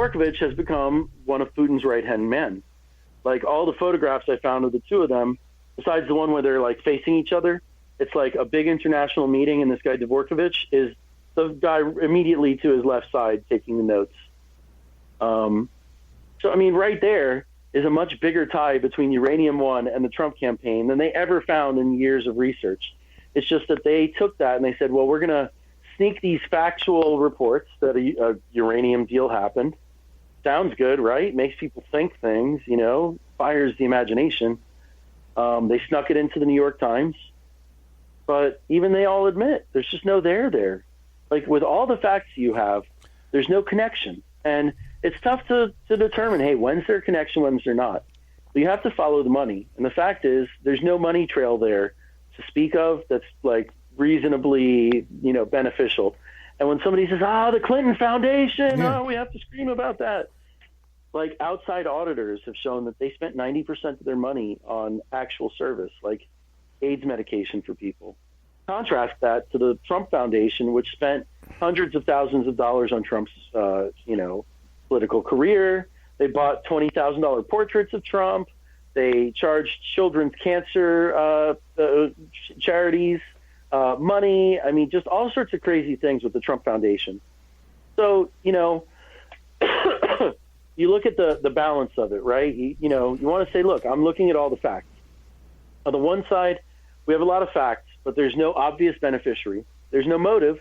Dvorkovich has become one of Putin's right-hand men. Like, all the photographs I found of the two of them, besides the one where they're, like, facing each other, it's like a big international meeting, and this guy Dvorkovich is the guy immediately to his left side taking the notes. So, I mean, right there is a much bigger tie between Uranium One and the Trump campaign than they ever found in years of research. It's just that they took that and they said, well, we're going to sneak these factual reports that a uranium deal happened. Sounds good, right? Makes people think things, you know, fires the imagination. They snuck it into the New York Times. But even they all admit there's just no there. Like, with all the facts you have, there's no connection. And it's tough to determine, hey, when's there a connection, when's there not? But you have to follow the money. And the fact is, there's no money trail there to speak of that's, like, reasonably, you know, beneficial. And when somebody says, the Clinton Foundation, we have to scream about that. Like, outside auditors have shown that they spent 90% of their money on actual service, like AIDS medication for people. Contrast that to the Trump Foundation, which spent hundreds of thousands of dollars on Trump's, political career. They bought $20,000 portraits of Trump. They charged children's cancer charities money. I mean, just all sorts of crazy things with the Trump Foundation. So, you know, you look at the balance of it, right? You want to say, look, I'm looking at all the facts. On the one side, we have a lot of facts, but there's no obvious beneficiary. There's no motive.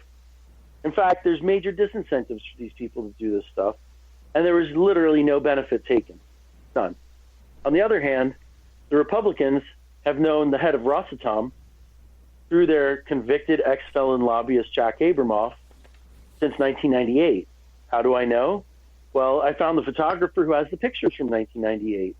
In fact, there's major disincentives for these people to do this stuff. And there was literally no benefit taken. None. On the other hand, the Republicans have known the head of Rosatom through their convicted ex-felon lobbyist Jack Abramoff since 1998. How do I know? Well, I found the photographer who has the pictures from 1998.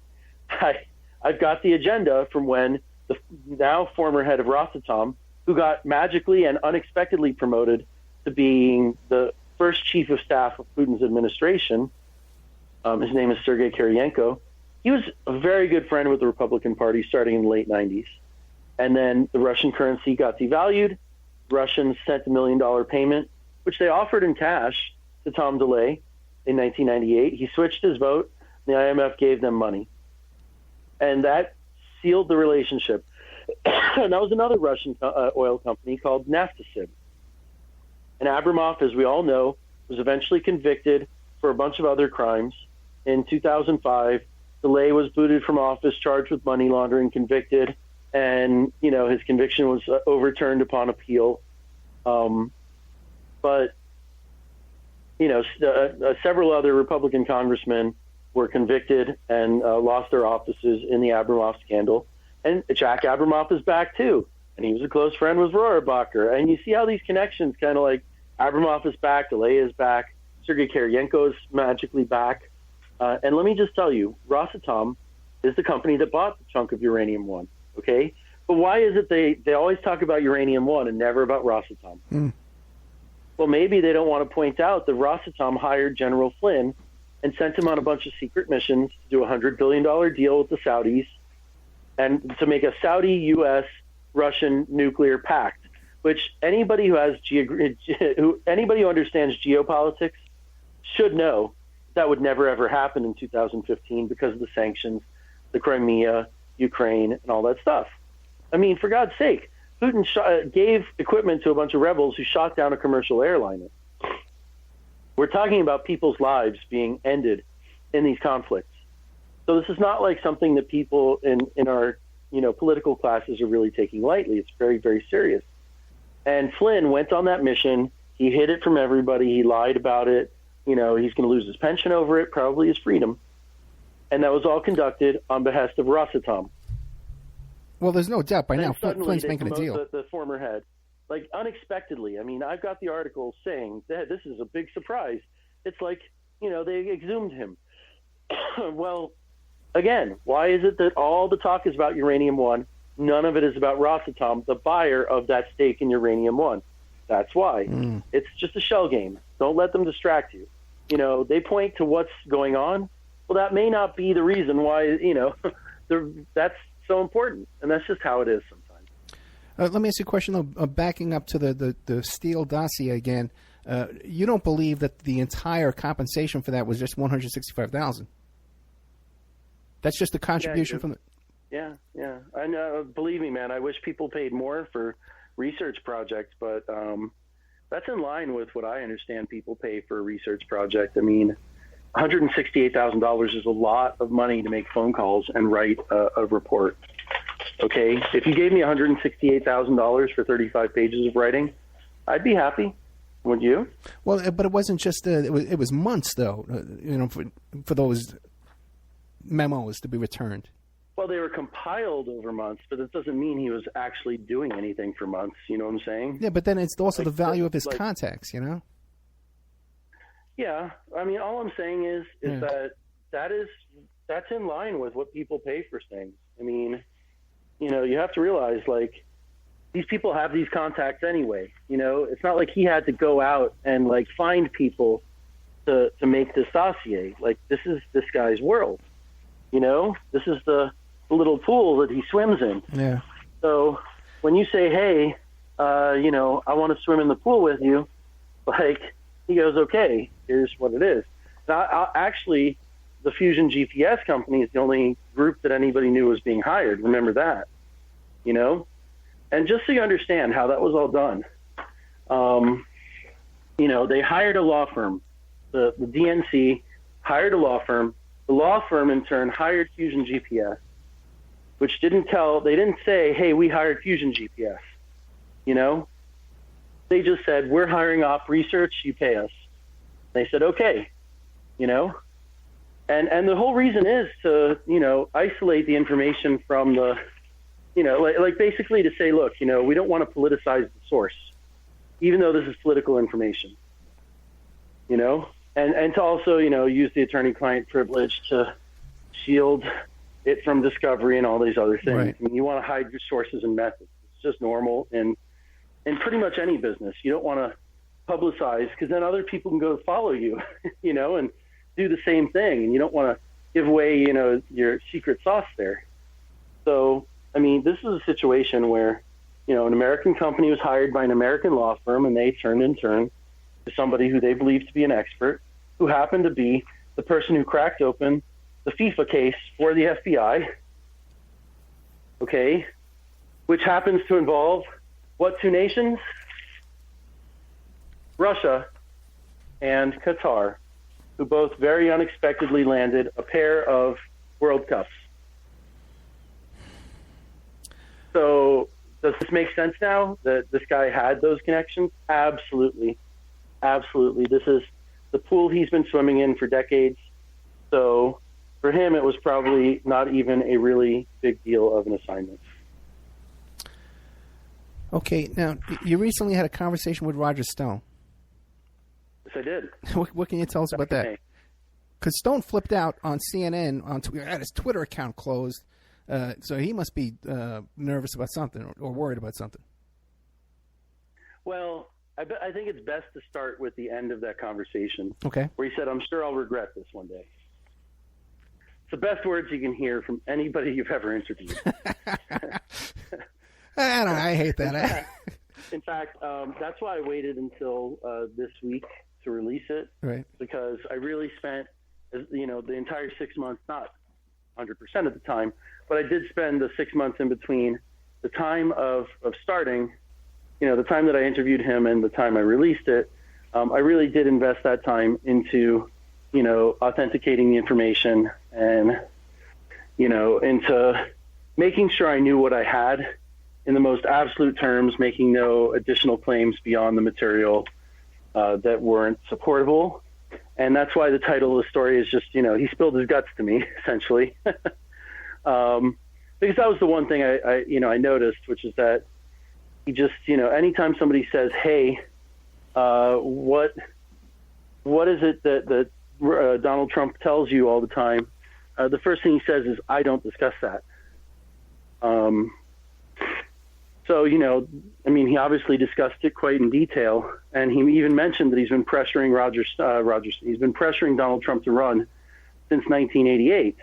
I've got the agenda from when the now former head of Rosatom, who got magically and unexpectedly promoted to being the first chief of staff of Putin's administration, his name is Sergei Kiryenko. He was a very good friend with the Republican Party starting in the late 90s. And then the Russian currency got devalued. Russians sent $1 million payment, which they offered in cash to Tom DeLay in 1998. He switched his vote. The IMF gave them money. And that sealed the relationship. And that was another Russian oil company called Naftasib. And Abramoff, as we all know, was eventually convicted for a bunch of other crimes. In 2005, DeLay was booted from office, charged with money laundering, convicted, and, you know, his conviction was overturned upon appeal. But, you know, several other Republican congressmen were convicted and lost their offices in the Abramoff scandal. And Jack Abramoff is back, too. And he was a close friend with Rohrabacher. And you see how these connections kind of like Abramoff is back, DeLay is back, Sergei Kiryenko is magically back. And let me just tell you, Rosatom is the company that bought the chunk of Uranium One, okay? But why is it they always talk about Uranium One and never about Rosatom? Well, maybe they don't want to point out that Rosatom hired General Flynn and sent him on a bunch of secret missions to do a $100 billion deal with the Saudis and to make a Saudi-U.S.-Russian nuclear pact, which anybody who anybody who understands geopolitics should know that would never, ever happen in 2015 because of the sanctions, the Crimea, Ukraine, and all that stuff. I mean, for God's sake, Putin gave equipment to a bunch of rebels who shot down a commercial airliner. We're talking about people's lives being ended in these conflicts. So this is not like something that people in our, you know, political classes are really taking lightly. It's very, very serious. And Flynn went on that mission. He hid it from everybody. He lied about it. You know, he's going to lose his pension over it, probably his freedom. And that was all conducted on behest of Rosatom. Well, there's no doubt by now Flynn's making a deal. The former head, like, unexpectedly. I mean, I've got the article saying that this is a big surprise. It's like, you know, they exhumed him. Well, again, why is it that all the talk is about Uranium One? None of it is about Rosatom, the buyer of that stake in Uranium One. That's why. It's just a shell game. Don't let them distract you. You know, they point to what's going on. Well, that may not be the reason why, you know, that's so important. And that's just how it is sometimes. Let me ask you a question, though. Backing up to the Steele dossier again, You don't believe that the entire compensation for that was just $165,000. That's just the contribution from the... Yeah. I know. Believe me, man, I wish people paid more for research projects, but that's in line with what I understand people pay for a research project. I mean, $168,000 is a lot of money to make phone calls and write a report. Okay, if you gave me $168,000 for 35 pages of writing, I'd be happy. Would you? Well, but it wasn't just it was months though. For those memos to be returned. Well, they were compiled over months, but that doesn't mean he was actually doing anything for months. You know what I'm saying? Yeah, but then it's also the value of his contacts. You know. Yeah, I mean, all I'm saying is that's in line with what people pay for things. I mean, you have to realize, like, these people have these contacts anyway. It's not like he had to go out and like find people to make this dossier. Like, this is this guy's world. This is the little pool that he swims in. Yeah. So when you say, hey, I want to swim in the pool with you, like, he goes, okay, here's what it is. Now, actually, the Fusion GPS company is the only group that anybody knew was being hired. Remember that, And just so you understand how that was all done, they hired a law firm. The DNC hired a law firm. The law firm, in turn, hired Fusion GPS, which they didn't say, hey, we hired Fusion GPS, They just said, we're hiring off research, you pay us. They said, okay, And the whole reason is to, isolate the information from the, like basically to say, look, we don't want to politicize the source, even though this is political information, and to also, use the attorney-client privilege to shield it from discovery and all these other things. Right. I mean, you want to hide your sources and methods. It's just normal in pretty much any business. You don't want to publicize because then other people can go follow you, and do the same thing. And you don't want to give away, your secret sauce there. So, I mean, this is a situation where, an American company was hired by an American law firm, and they turned in turn to somebody who they believed to be an expert, who happened to be the person who cracked open the FIFA case for the FBI, okay, which happens to involve what two nations? Russia and Qatar, who both very unexpectedly landed a pair of World Cups. So does this make sense now that this guy had those connections? Absolutely. Absolutely. This is the pool he's been swimming in for decades. So for him, it was probably not even a really big deal of an assignment. Okay. Now, you recently had a conversation with Roger Stone. Yes, I did. What can you tell us about that? Because Stone flipped out on CNN, had his Twitter account closed, so he must be nervous about something or worried about something. Well, I think it's best to start with the end of that conversation. Okay. Where he said, I'm sure I'll regret this one day. It's the best words you can hear from anybody you've ever interviewed. I hate that. In fact, that's why I waited until this week to release it. Right. Because I really spent, the entire 6 months, not 100% of the time, but I did spend the 6 months in between the time of starting, the time that I interviewed him and the time I released it. I really did invest that time into, authenticating the information and, into making sure I knew what I had in the most absolute terms, making no additional claims beyond the material that weren't supportable. And that's why the title of the story is just, he spilled his guts to me, essentially. Because that was the one thing I noticed, which is that he just, anytime somebody says, hey, what is it that Donald Trump tells you all the time? The first thing he says is, I don't discuss that. So, he obviously discussed it quite in detail, and he even mentioned that he's been pressuring he's been pressuring Donald Trump to run since 1988.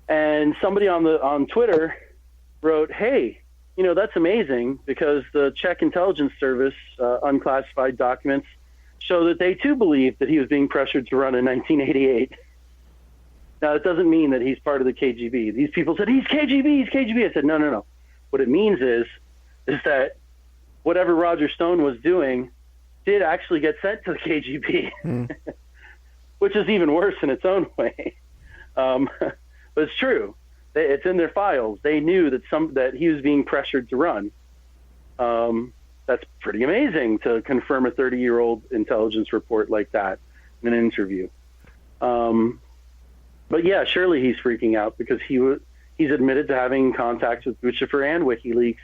And somebody on Twitter wrote, hey, that's amazing because the Czech intelligence service unclassified documents show that they too believed that he was being pressured to run in 1988. Now, it doesn't mean that he's part of the KGB. These people said, he's KGB, he's KGB. I said, no. What it means is that whatever Roger Stone was doing did actually get sent to the KGB, which is even worse in its own way. But it's true. It's in their files. They knew that he was being pressured to run. That's pretty amazing to confirm a 30-year-old intelligence report like that in an interview. But yeah, surely he's freaking out because he's admitted to having contacts with Lucifer and WikiLeaks.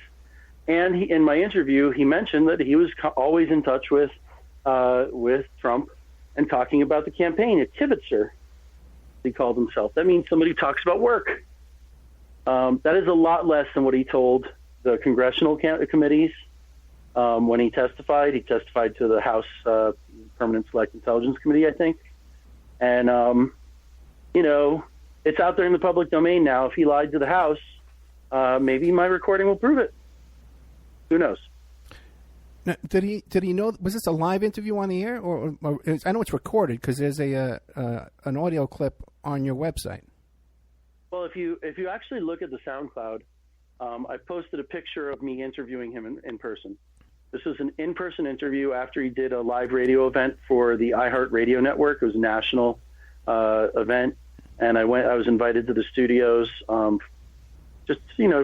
And in my interview, he mentioned that he was always in touch with Trump and talking about the campaign. A kibitzer, he called himself. That means somebody who talks about work. That is a lot less than what he told the congressional committees when he testified. He testified to the House Permanent Select Intelligence Committee, I think. And, it's out there in the public domain now. If he lied to the House, maybe my recording will prove it. Who knows? Now, did he know? Was this a live interview on the air, or I know it's recorded because there's an audio clip on your website. Well, if you actually look at the SoundCloud, I posted a picture of me interviewing him in person. This was an in-person interview after he did a live radio event for the iHeartRadio network. It was a national event, and I was invited to the studios just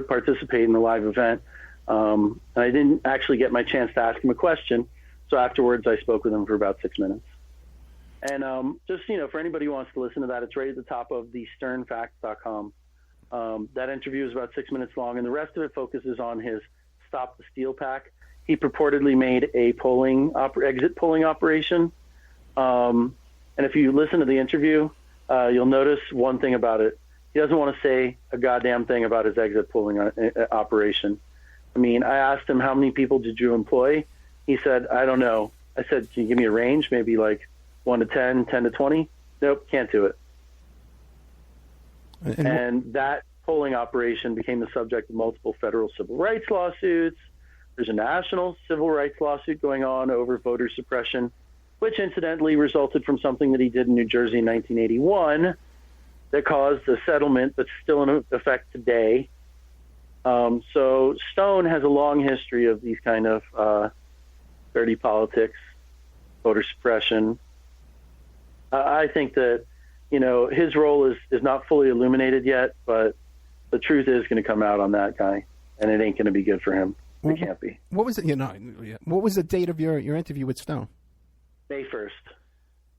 participate in the live event. And I didn't actually get my chance to ask him a question, so afterwards I spoke with him for about 6 minutes. And just for anybody who wants to listen to that, it's right at the top of thesternfacts.com. That interview is about 6 minutes long, and the rest of it focuses on his Stop the Steal PAC. He purportedly made a exit polling operation. And if you listen to the interview, you'll notice one thing about it. He doesn't want to say a goddamn thing about his exit polling operation. I mean, I asked him, how many people did you employ? He said, I don't know. I said, can you give me a range? Maybe like 1 to 10, 10 to 20? Nope, can't do it. And that polling operation became the subject of multiple federal civil rights lawsuits. There's a national civil rights lawsuit going on over voter suppression, which incidentally resulted from something that he did in New Jersey in 1981 that caused a settlement that's still in effect today. So Stone has a long history of these kind of dirty politics, voter suppression. I think that, his role is not fully illuminated yet, but the truth is going to come out on that guy, and it ain't going to be good for him. It can't be. What was it? What was the date of your interview with Stone? May 1st.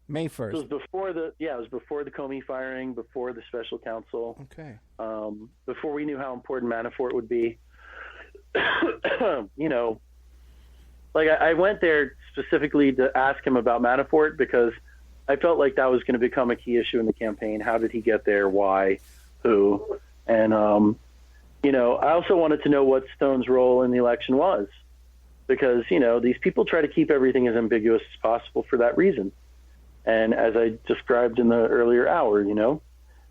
May 1st. It was before the Comey firing, before the special counsel. Okay. Before we knew how important Manafort would be. I went there specifically to ask him about Manafort because I felt like that was going to become a key issue in the campaign. How did he get there? Why? Who? And, I also wanted to know what Stone's role in the election was because, these people try to keep everything as ambiguous as possible for that reason. And as I described in the earlier hour,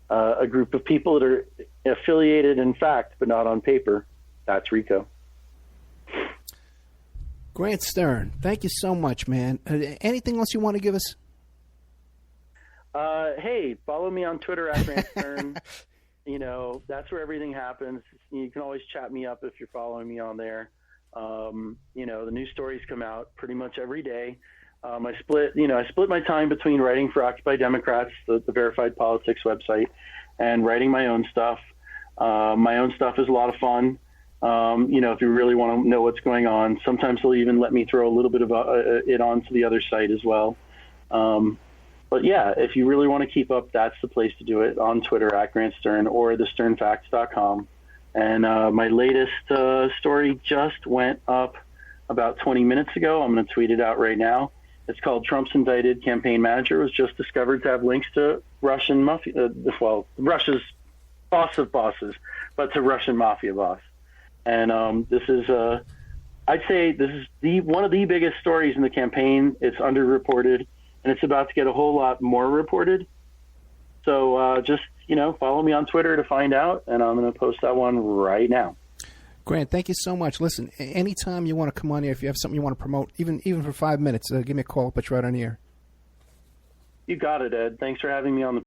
a group of people that are affiliated in fact, but not on paper, that's RICO. Grant Stern, thank you so much, man. Anything else you want to give us? Hey, follow me on Twitter at Grant Stern. That's where everything happens. You can always chat me up if you're following me on there. The new stories come out pretty much every day. I split my time between writing for Occupy Democrats, the Verified Politics website, and writing my own stuff. My own stuff is a lot of fun. If you really want to know what's going on, sometimes they'll even let me throw a little bit of it onto the other site as well. But yeah, if you really want to keep up, that's the place to do it, on Twitter at Grant Stern or thesternfacts.com. And my latest story just went up about 20 minutes ago. I'm going to tweet it out right now. It's called Trump's Indicted Campaign Manager was just discovered to have links to Russian mafia, Russia's boss of bosses, but to Russian mafia boss. And this is, I'd say this is one of the biggest stories in the campaign. It's underreported, and it's about to get a whole lot more reported. So just, follow me on Twitter to find out, and I'm going to post that one right now. Grant, thank you so much. Listen, anytime you want to come on here, if you have something you want to promote, even for 5 minutes, give me a call. I'll put you right on the air. You got it, Ed. Thanks for having me on the